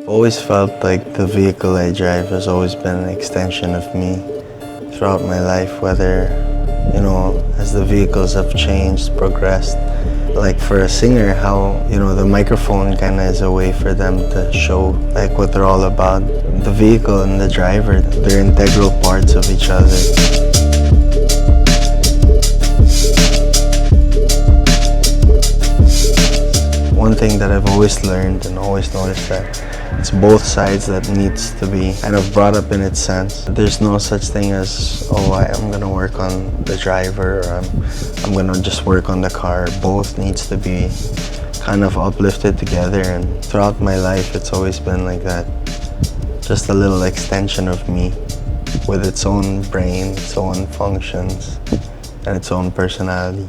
Always felt like the vehicle I drive has always been an extension of me throughout my life, whether, as the vehicles have changed, progressed. Like for a singer, how, the microphone kind of is a way for them to show like what they're all about. The vehicle and the driver, they're integral parts of each other. One thing that I've always learned and always noticed that it's both sides that needs to be kind of brought up in its sense. There's no such thing as, I'm gonna work on the driver or I'm gonna just work on the car. Both needs to be kind of uplifted together, and throughout my life it's always been like that. Just a little extension of me with its own brain, its own functions, and its own personality.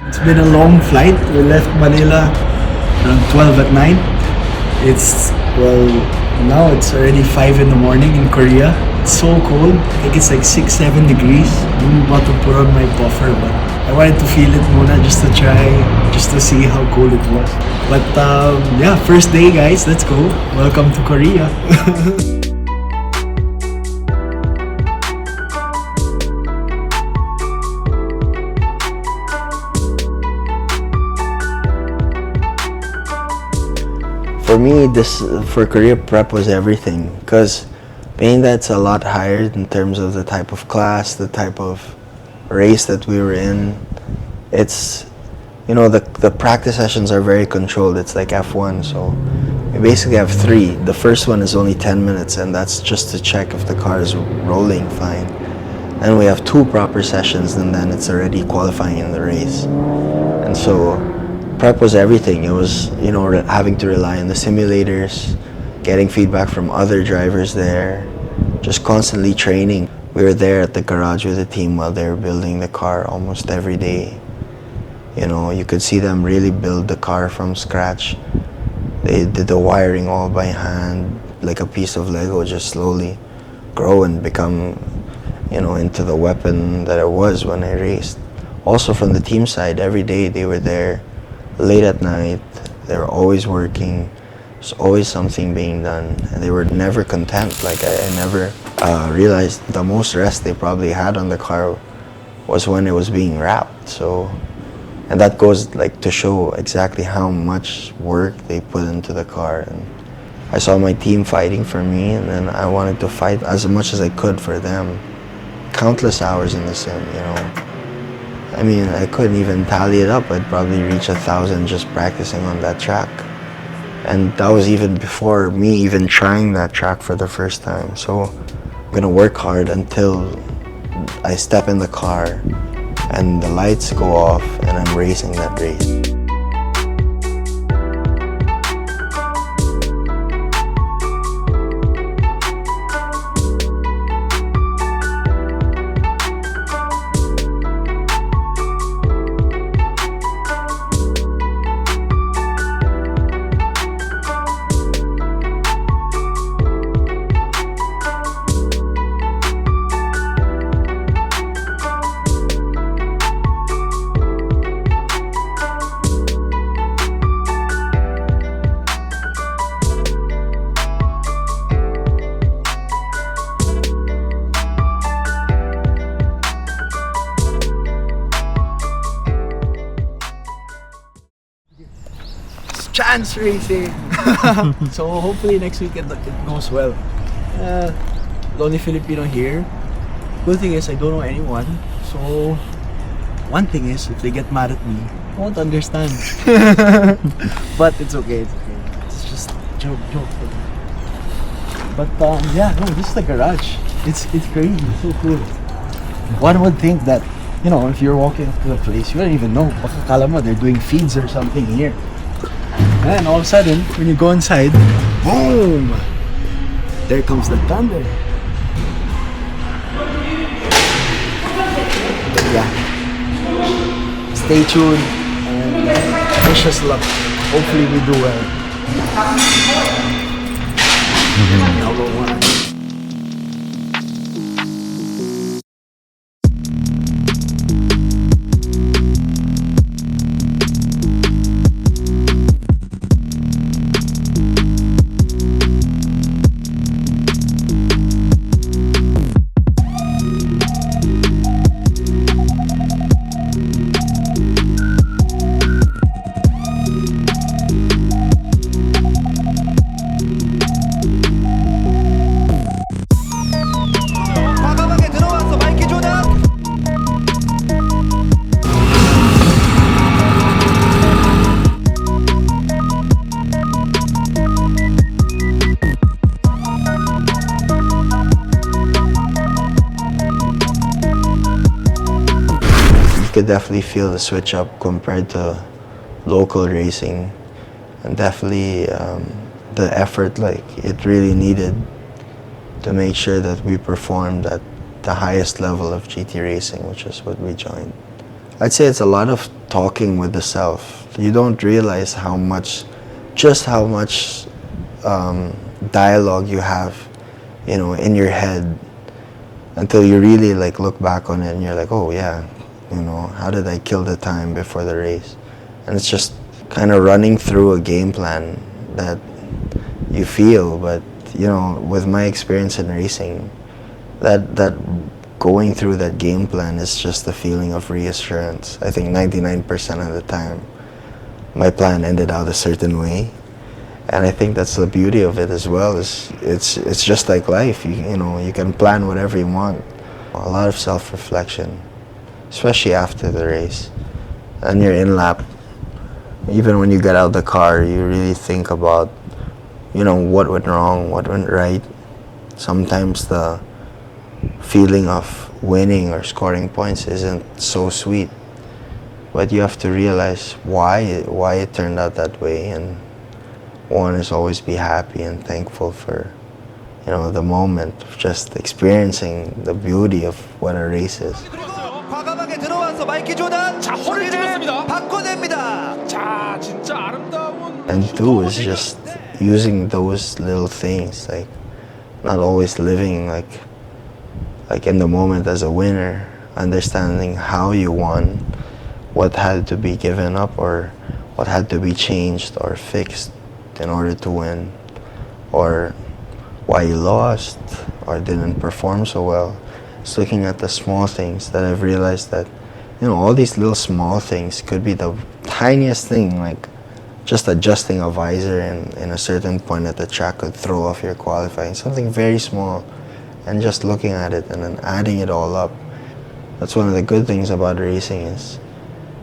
It's been a long flight. We left Manila around 12 at night. Now it's already 5 in the morning in Korea. It's so cold. I think it's like 6-7 degrees. I'm about to put on my puffer, but I wanted to feel it muna just to try, just to see how cold it was. But first day guys, let's go. Welcome to Korea. For me, for career prep was everything, because being that it's a lot higher in terms of the type of class, the type of race that we were in, it's, the practice sessions are very controlled. It's like F1, so we basically have 3. The first one is only 10 minutes, and that's just to check if the car is rolling fine. Then we have 2 proper sessions, and then it's already qualifying in the race. And so prep was everything. It was, having to rely on the simulators, getting feedback from other drivers there, just constantly training. We were there at the garage with the team while they were building the car almost every day. You could see them really build the car from scratch. They did the wiring all by hand, like a piece of Lego, just slowly grow and become, into the weapon that it was when I raced. Also from the team side, every day they were there late at night. They were always working. There's always something being done, and they were never content. Like I never realized the most rest they probably had on the car was when it was being wrapped. So, and that goes like to show exactly how much work they put into the car. And I saw my team fighting for me, and then I wanted to fight as much as I could for them. Countless hours in the sim, I mean, I couldn't even tally it up. I'd probably reach 1,000 just practicing on that track. And that was even before me even trying that track for the first time. So I'm gonna work hard until I step in the car and the lights go off and I'm racing that race. Chance racing. So hopefully next week it goes well. The only Filipino here. Good thing is I don't know anyone. So one thing is if they get mad at me, I won't understand. But it's okay. It's just joke. But this is the garage. It's crazy. It's so cool. One would think that, if you're walking up to the place, you don't even know. Baka kala mo they're doing feeds or something here. And all of a sudden, when you go inside, boom! There comes the thunder. Stay tuned and wish us luck. Hopefully we do well. Number 1. could definitely feel the switch up compared to local racing, and definitely the effort like it really needed to make sure that we performed at the highest level of GT racing, which is what we joined. I'd say it's a lot of talking with the self. You don't realize just how much dialogue you have, in your head, until you really like look back on it and you're like, oh yeah, how did I kill the time before the race? And it's just kind of running through a game plan that you feel, but with my experience in racing, that going through that game plan is just a feeling of reassurance. I think 99% of the time, my plan ended out a certain way, and I think that's the beauty of it as well. Is it's just like life. You can plan whatever you want. A lot of self-reflection, especially after the race, and you're in lap. Even when you get out of the car, you really think about, what went wrong, what went right. Sometimes the feeling of winning or scoring points isn't so sweet, but you have to realize why it turned out that way, and one is always be happy and thankful for the moment of just experiencing the beauty of what a race is. 과감하게 들어와서 마이키 조단 자 허리를 바꿔냅니다. 자 진짜 아름다운 And two is just using those little things, like not always living like in the moment as a winner, understanding how you won, what had to be given up or what had to be changed or fixed in order to win, or why you lost or didn't perform so well. It's looking at the small things that I've realized that all these little small things could be the tiniest thing, like just adjusting a visor in a certain point at the track could throw off your qualifying. Something very small, and just looking at it and then adding it all up. That's one of the good things about racing is,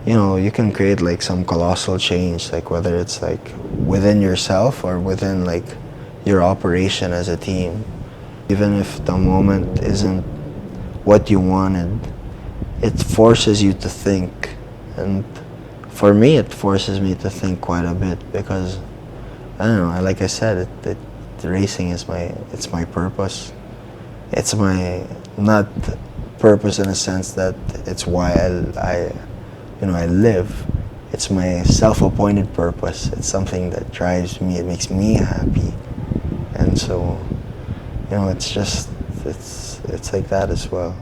you can create like some colossal change, like whether it's like within yourself or within like your operation as a team. Even if the moment isn't what you wanted, it forces you to think. And for me, it forces me to think quite a bit, because I don't know, like I said, racing is my purpose. It's my, not purpose in a sense that it's why I live. It's my self-appointed purpose. It's something that drives me, it makes me happy. And so, it's like that as well.